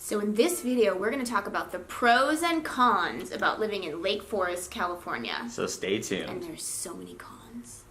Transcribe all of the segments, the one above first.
So in this video, we're going to talk about the pros and cons about living in Lake Forest, California. So stay tuned. And there's so many cons.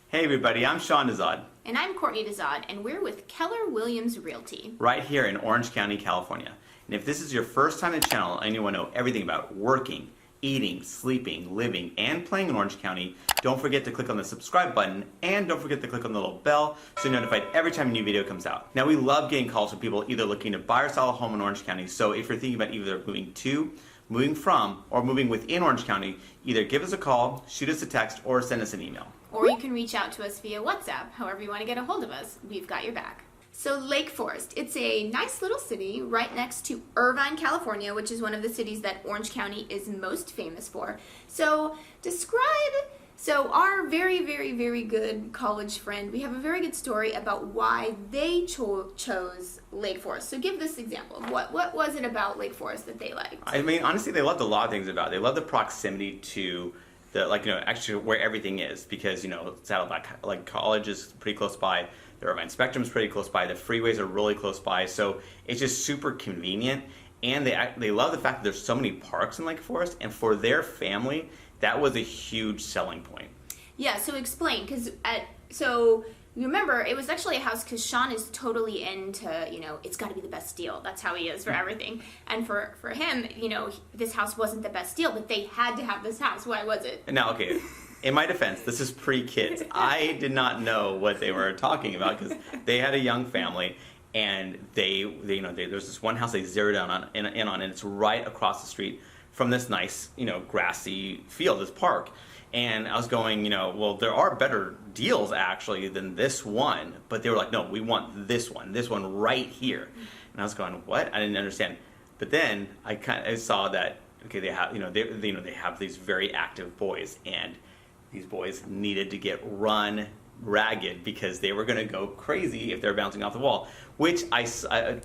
Hey everybody, I'm Sean Dezahd. And I'm Courtney Dezahd, and we're with Keller Williams Realty. Right here in Orange County, California. And if this is your first time in the channel and you want to know everything about working, eating, sleeping, living, and playing in Orange County, don't forget to click on the subscribe button and don't forget to click on the little bell so you're notified every time a new video comes out. Now we love getting calls from people either looking to buy or sell a home in Orange County, so if you're thinking about either moving to, moving from, or moving within Orange County, either give us a call, shoot us a text, or send us an email. Or you can reach out to us via WhatsApp, however you want to get a hold of us. We've got your back. So Lake Forest, it's a nice little city right next to Irvine, California, which is one of the cities that Orange County is most famous for. So our very, very, very good college friend, we have a very good story about why they chose Lake Forest. So give this example. What was it about Lake Forest that they liked? I mean, honestly, they loved a lot of things about it. They loved the proximity to actually where everything is, because, Saddleback, college is pretty close by. The Irvine Spectrum's pretty close by. The freeways are really close by. So it's just super convenient. And they love the fact that there's so many parks in Lake Forest. And for their family, that was a huge selling point. Yeah, so explain, so remember, it was actually a house because Sean is totally into, it's got to be the best deal. That's how he is for everything. And for him, this house wasn't the best deal, but they had to have this house. Why was it? Now, okay, in my defense, this is pre-kids. I did not know what they were talking about because they had a young family, and there's this one house they zeroed in on, and it's right across the street from this nice, grassy field, this park. And I was going, well, there are better deals actually than this one, but they were like, no, we want this one right here. And I was going, what? I didn't understand. But then I saw that, okay, they have, they have these very active boys, and these boys needed to get run ragged because they were going to go crazy if they're bouncing off the wall, which I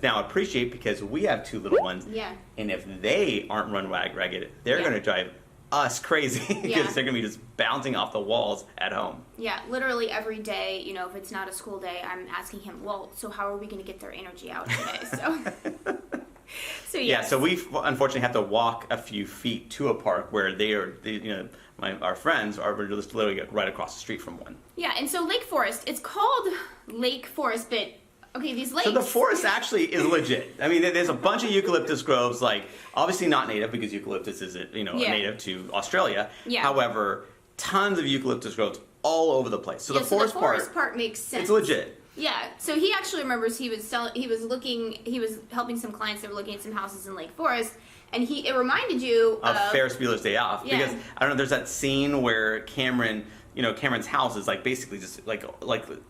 now appreciate because we have two little ones. Yeah. And if they aren't run ragged, they're going to drive us crazy because they're going to be just bouncing off the walls at home. Yeah, literally every day, if it's not a school day, I'm asking him, well, so how are we going to get their energy out today? So yeah, so we unfortunately have to walk a few feet to a park where our friends are just literally right across the street from one. Yeah, and so Lake Forest, it's called Lake Forest, but okay, these lakes. So the forest actually is legit. I mean, there's a bunch of eucalyptus groves, obviously not native because eucalyptus isn't, native to Australia. Yeah. However, tons of eucalyptus groves all over the place. So the forest part makes sense. It's legit. Yeah, so he actually remembers he was helping some clients that were looking at some houses in Lake Forest, and it reminded you of Ferris Bueller's Day Off. Yeah. Because, I don't know, there's that scene where Cameron's house is basically just like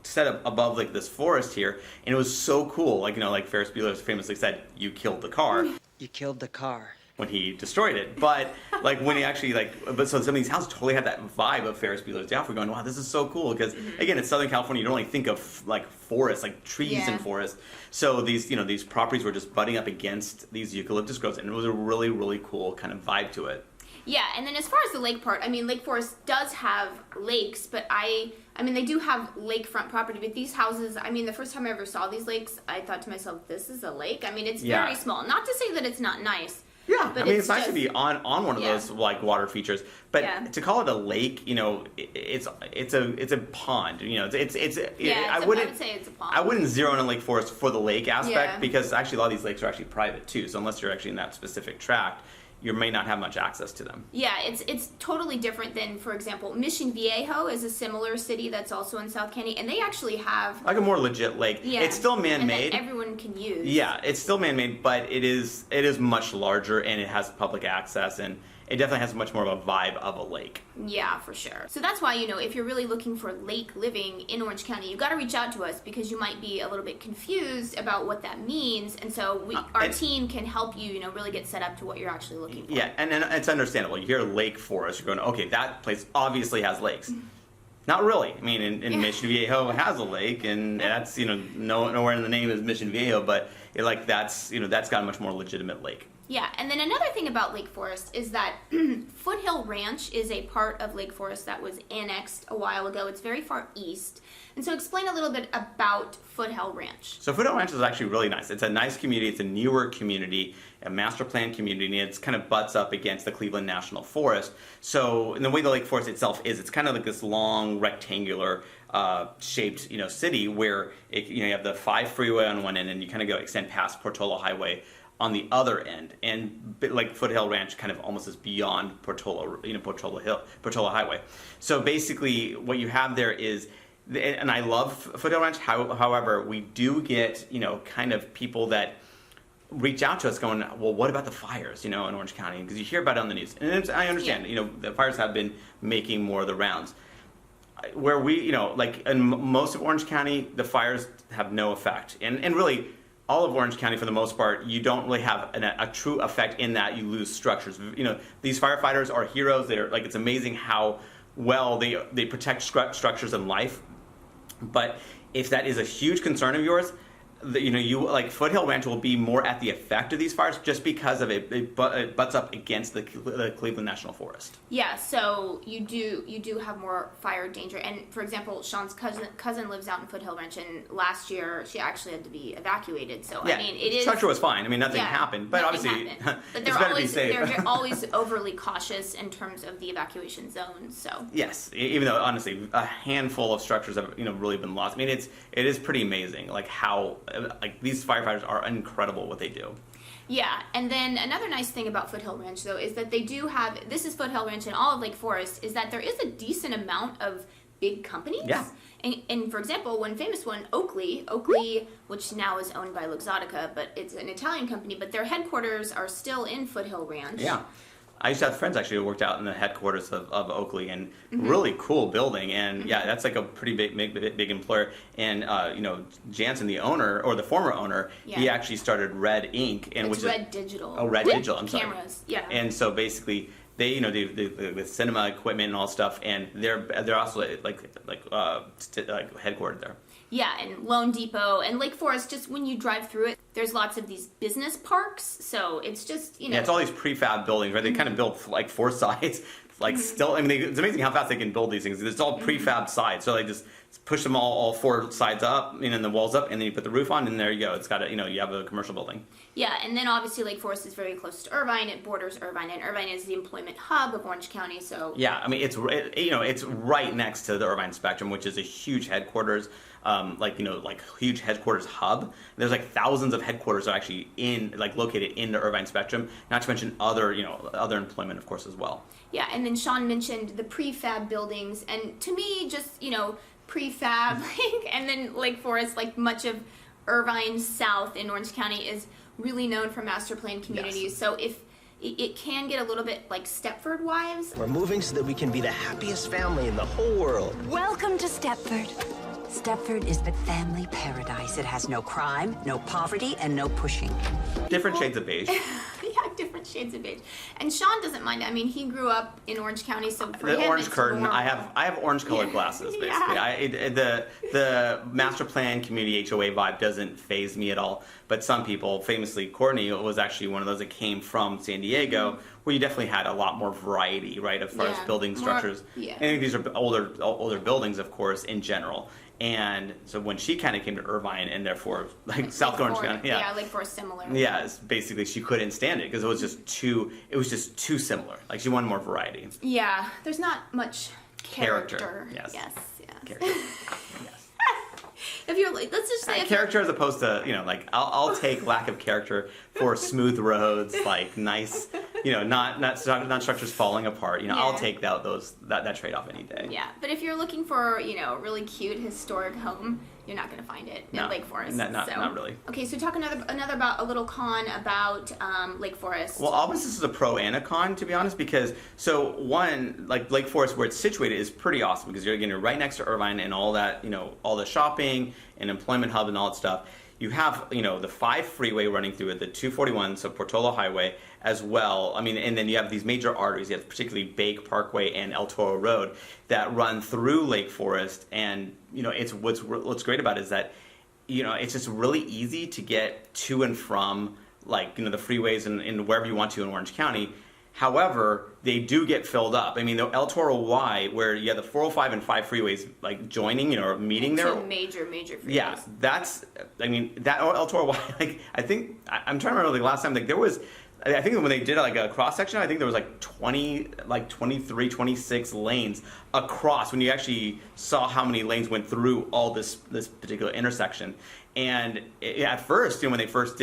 set up above this forest here, and it was so cool. Like Ferris Bueller famously said, you killed the car. You killed the car. When he destroyed it. But when he actually so some of these houses totally have that vibe of Ferris Bueller's Day Off. We're going, wow, this is so cool, because again, it's Southern California. You don't only think of forests, trees and forests. So these properties were just butting up against these eucalyptus groves, and it was a really, really cool kind of vibe to it. Yeah, and then as far as the lake part, Lake Forest does have lakes, but they do have lakefront property, but these houses, the first time I ever saw these lakes, I thought to myself, this is a lake? It's very small. Not to say that it's not nice. Yeah, but it's nice to be on one of those water features, but to call it a lake, it's a pond. I would say it's a pond. I wouldn't zero in on Lake Forest for the lake aspect because actually a lot of these lakes are actually private too. So unless you're actually in that specific tract, you may not have much access to them. Yeah, it's totally different than, for example, Mission Viejo is a similar city that's also in South County, and they actually have a more legit lake. Yeah, it's still man-made. And that everyone can use. Yeah, it's still man-made, but it is much larger, and it has public access, and it definitely has much more of a vibe of a lake. Yeah, for sure. So that's why, if you're really looking for lake living in Orange County, you got to reach out to us because you might be a little bit confused about what that means. And so our team can help you, really get set up to what you're actually looking for. Yeah, and it's understandable. You hear Lake Forest, you're going, okay, that place obviously has lakes. Not really. In Mission Viejo has a lake, and that's, nowhere in the name is Mission Viejo, but that's got a much more legitimate lake. Yeah, and then another thing about Lake Forest is that Foothill Ranch is a part of Lake Forest that was annexed a while ago. It's very far east. And so explain a little bit about Foothill Ranch. So Foothill Ranch is actually really nice. It's a nice community. It's a newer community, a master plan community, and it's kind of butts up against the Cleveland National Forest. So in the way the Lake Forest itself is, it's kind of like this long rectangular shaped, city where you have the 5 freeway on one end, and you kind of go extend past Portola Highway on the other end, and like Foothill Ranch kind of almost is beyond Portola Highway. So basically, what you have there is, and I love Foothill Ranch. However, we do get kind of people that reach out to us going, well, what about the fires, in Orange County? Because you hear about it on the news, and I understand, the fires have been making more of the rounds. Where we, like in most of Orange County, the fires have no effect, and really, all of Orange County, for the most part, you don't really have a true effect in that you lose structures. These firefighters are heroes. They're like, it's amazing how well they protect structures and life. But if that is a huge concern of yours, you like Foothill Ranch will be more at the effect of these fires just because of it butts up against the Cleveland National Forest. Yeah, so you do have more fire danger. And for example, Sean's cousin lives out in Foothill Ranch, and last year she actually had to be evacuated. So yeah, I mean, it is structure was fine. I mean, nothing happened, but obviously but it's better to be safe. They're always overly cautious in terms of the evacuation zone. So yes, even though honestly a handful of structures have really been lost. I mean, it is pretty amazing like how. Like these firefighters are incredible what they do. Yeah, and then another nice thing about Foothill Ranch though is that they do have, this is Foothill Ranch and all of Lake Forest, is that there is a decent amount of big companies. Yeah. And for example, one famous one, Oakley, which now is owned by Luxottica, but it's an Italian company, but their headquarters are still in Foothill Ranch. Yeah. I used to have friends actually who worked out in the headquarters of Oakley, and really cool building. And yeah, that's like a pretty big employer. And Jansen, the owner or the former owner, he actually started Red Inc. And it's Red Digital. Oh, Red Digital. I'm sorry. Cameras. Yeah. And so basically, they with cinema equipment and all stuff, and they're also headquartered there. Yeah, and Lone Depot and Lake Forest, just when you drive through it, there's lots of these business parks, so it's just, Yeah, it's all these prefab buildings, right? They kind of build like 4 sides, still, I mean, it's amazing how fast they can build these things. It's all prefab sides, so they just push them all 4 sides up, and then the walls up, and then you put the roof on, and there you go. It's got you have a commercial building. Yeah, and then obviously Lake Forest is very close to Irvine. It borders Irvine, and Irvine is the employment hub of Orange County. So yeah, I mean it's right next to the Irvine Spectrum, which is a huge headquarters, huge headquarters hub. There's like thousands of headquarters are actually located in the Irvine Spectrum. Not to mention other employment, of course, as well. Yeah, and then Sean mentioned the prefab buildings, and to me, just prefab, and then Lake Forest, like much of Irvine South in Orange County is really known for master plan communities. Yes. So if it can get a little bit like Stepford Wives. We're moving so that we can be the happiest family in the whole world. Welcome to Stepford. Stepford is the family paradise. It has no crime, no poverty, and no pushing. Different shades of beige. Yeah, different shades of beige. And Sean doesn't mind it. I mean, he grew up in Orange County, so for the him, orange it's curtain. more... I have orange colored glasses basically. Yeah. The master plan community HOA vibe doesn't faze me at all. But some people, famously Courtney, was actually one of those that came from San Diego, where you definitely had a lot more variety, right, as far as building structures. Yeah. And these are older buildings, of course, in general. And so when she kind of came to Irvine, and therefore South Orange County, Lake Forest similar. Yeah, it's basically she couldn't stand it because it was just too similar. Like she wanted more variety. Yeah, there's not much character. Yes. Character. Yes. If you're like, let's just say character as opposed to I'll take lack of character for smooth roads, like nice, not structures falling apart. I'll take that trade off any day. Yeah, but if you're looking for a really cute historic home, you're not going to find it in Lake Forest. Not really. Okay, so talk another about a little con about Lake Forest. Well, obviously this is a pro and a con, to be honest, because one, like Lake Forest, where it's situated, is pretty awesome because you're right next to Irvine and all that, all the shopping and employment hub and all that stuff. You have, the 5 freeway running through it, the 241, so Portola Highway as well. I mean, and then you have these major arteries, you have particularly Bake Parkway and El Toro Road that run through Lake Forest. And, it's what's great about it is that, it's just really easy to get to and from like, the freeways and wherever you want to in Orange County. However, they do get filled up. I mean, the El Toro Y, where you have the 405 and 5 freeways like joining, or meeting there. Two major freeways. Yeah, that El Toro Y. Like, I'm trying to remember the last time. Like, there was, I think when they did like a cross section, I think there was like 23, 26 lanes across. When you actually saw how many lanes went through all this particular intersection, and at first, when they first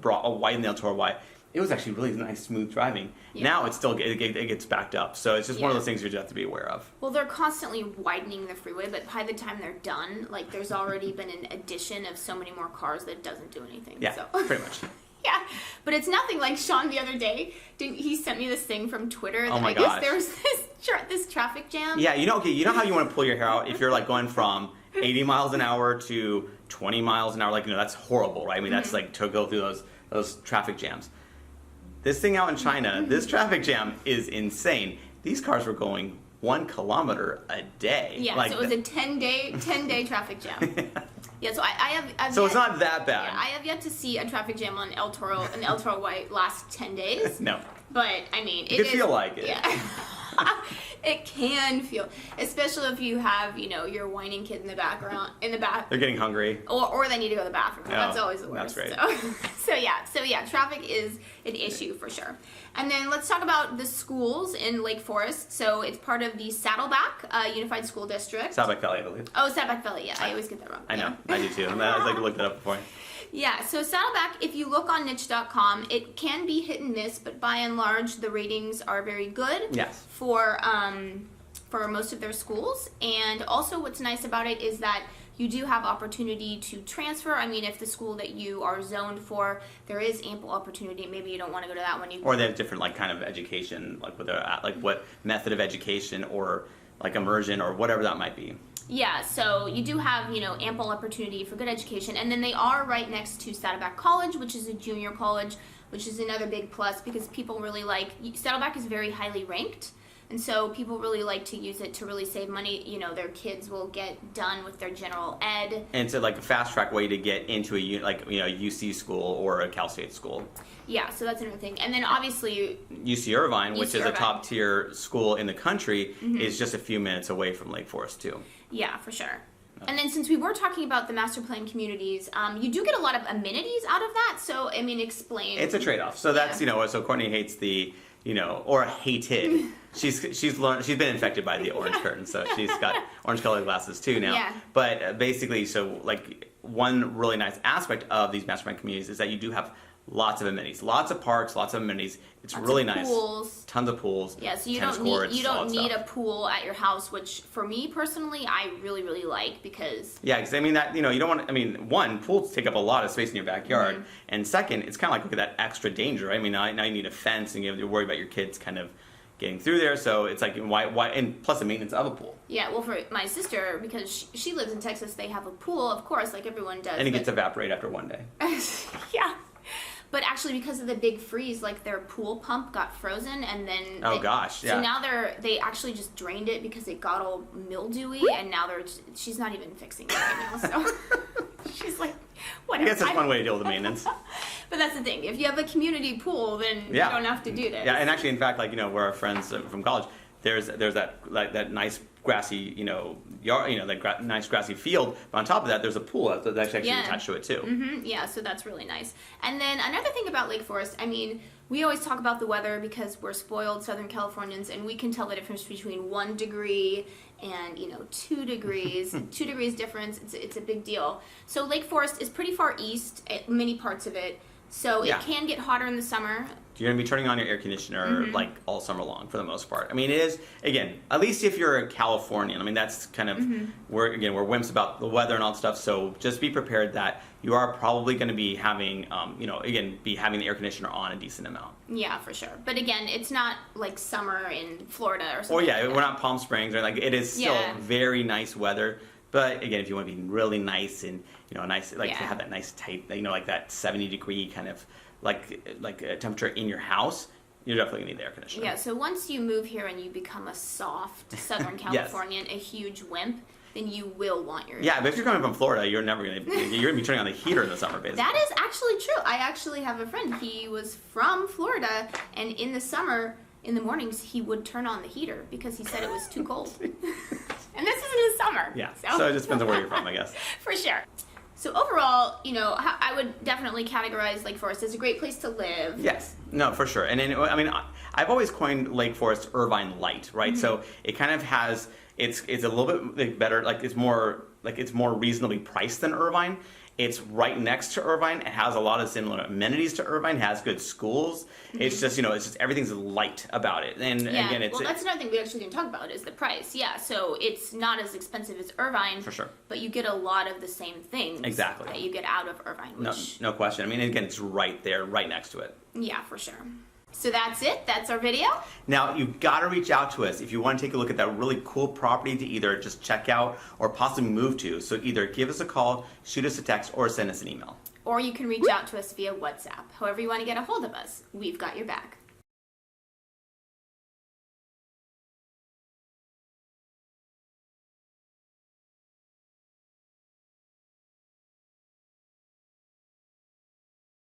brought a widen the El Toro Y, it was actually really nice, smooth driving. Yeah. Now it gets backed up. So it's just one of those things you just have to be aware of. Well, they're constantly widening the freeway, but by the time they're done, like, there's already been an addition of so many more cars that it doesn't do anything. Yeah, so. Pretty much. Yeah, but it's nothing like Sean the other day. He sent me this thing from Twitter. Oh my gosh. gosh. There was this traffic jam. Yeah, you know how you want to pull your hair out if you're like going from 80 miles an hour to 20 miles an hour. Like, that's horrible, right? I mean, that's like to go through those traffic jams. This thing out in China, this traffic jam is insane. These cars were going 1 kilometer a day. Yeah, so it was a 10-day traffic jam. Yeah, so I've so it's not that bad. Yeah, I have yet to see a traffic jam on El Toro Y last 10 days. No. But, I mean, it could feel like it. Yeah. It can feel, especially if you have, your whining kid in the back. They're getting hungry. Or they need to go to the bathroom. Oh, that's always the worst. That's great. So yeah, traffic is an issue for sure. And then let's talk about the schools in Lake Forest. So it's part of the Saddleback Unified School District. Saddleback Valley, I believe. Oh, Saddleback Valley, yeah. I always get that wrong. I know, I do too. I looked that up before. Yeah, so Saddleback, if you look on niche.com, it can be hit and miss, but by and large, the ratings are very good. Yes. For most of their schools. And also what's nice about it is that you do have opportunity to transfer. I mean, if the school that you are zoned for, there is ample opportunity. Maybe you don't want to go to that one. Or they have different kind of education, like where they're at, like what method of education or like immersion or whatever that might be. Yeah, so you do have, ample opportunity for good education. And then they are right next to Saddleback College, which is a junior college, which is another big plus because people really Saddleback is very highly ranked. And so people really like to use it to really save money. Their kids will get done with their general ed. And it's like a fast track way to get into a UC school or a Cal State school. Yeah, so that's another thing. And then obviously UC Irvine, which is a top tier school in the country, is just a few minutes away from Lake Forest too. Yeah, for sure. And then since we were talking about the master plan communities, you do get a lot of amenities out of that. So, I mean, explain. It's a trade-off. So that's, so Courtney hates the, or hated. She's been infected by the orange curtain, so she's got orange colored glasses too now. Yeah. But basically, so one really nice aspect of these master plan communities is that you do have lots of amenities, lots of parks, lots of amenities. It's lots really of nice. Pools. Tons of pools. Yeah, so you tennis don't courts, need a pool at your house, which for me personally, I really, really like because. Yeah, because I mean that you don't want. I mean, one, pools take up a lot of space in your backyard, and second, it's kind of like look at that extra danger. Right? I mean, now you need a fence, and you have to worry about your kids kind of getting through there. So it's like why, and plus the maintenance of a pool. Yeah, well, for my sister, because she lives in Texas, they have a pool, of course, like everyone does. And it gets evaporated after one day. Yeah. But actually, because of the big freeze, their pool pump got frozen, and then So now they actually just drained it because it got all mildewy, and now she's not even fixing it right now. So she's like, whatever. I guess that's one way to deal with the maintenance. But that's the thing. If you have a community pool, then you don't have to do this. Yeah, and actually, in fact, where our friends from college, there's that nice grassy, yard, nice grassy field. But on top of that, there's a pool that's actually attached to it too. Mm-hmm. Yeah, so that's really nice. And then another thing about Lake Forest, I mean, we always talk about the weather because we're spoiled Southern Californians, and we can tell the difference between 1 degree and 2 degrees. 2 degrees difference, it's a big deal. So Lake Forest is pretty far east, many parts of it. So it can get hotter in the summer. You're going to be turning on your air conditioner all summer long for the most part. I mean, it is, again, at least if you're a Californian. I mean, that's kind of, we're wimps about the weather and all that stuff. So just be prepared that you are probably going to be having, having the air conditioner on a decent amount. Yeah, for sure. But again, it's not like summer in Florida or something. Or we're not Palm Springs or it is still very nice weather. But again, if you want to be really nice and nice to have that nice tight, that 70-degree kind of temperature in your house, you're definitely gonna need the air conditioner. Yeah. So once you move here and you become a soft Southern Californian, a huge wimp, then you will want your Yeah, but if you're coming from Florida, you're gonna be turning on the heater in the summer, basically. That is actually true. I actually have a friend. He was from Florida, and in the summer, in the mornings, he would turn on the heater because he said it was too cold. And this is in the summer. Yeah. So it just depends on where you're from, I guess. For sure. So overall, you know, I would definitely categorize Lake Forest as a great place to live. Yes, no, for sure. And then, I mean, I've always coined Lake Forest Irvine Light, right? So it kind of has, it's a little bit better, it's more reasonably priced than Irvine. It's right next to Irvine. It has a lot of similar amenities to Irvine. It has good schools. It's just, everything's light about it. And again, well, that's another thing we actually didn't talk about is the price. Yeah, so it's not as expensive as Irvine. For sure. But you get a lot of the same things. Exactly. That you get out of Irvine. Which, no question. I mean, again, it's right there, right next to it. Yeah, for sure. So that's it. That's our video. Now, you've got to reach out to us if you want to take a look at that really cool property to either just check out or possibly move to. So either give us a call, shoot us a text, or send us an email. Or you can reach out to us via WhatsApp. However you want to get a hold of us, we've got your back.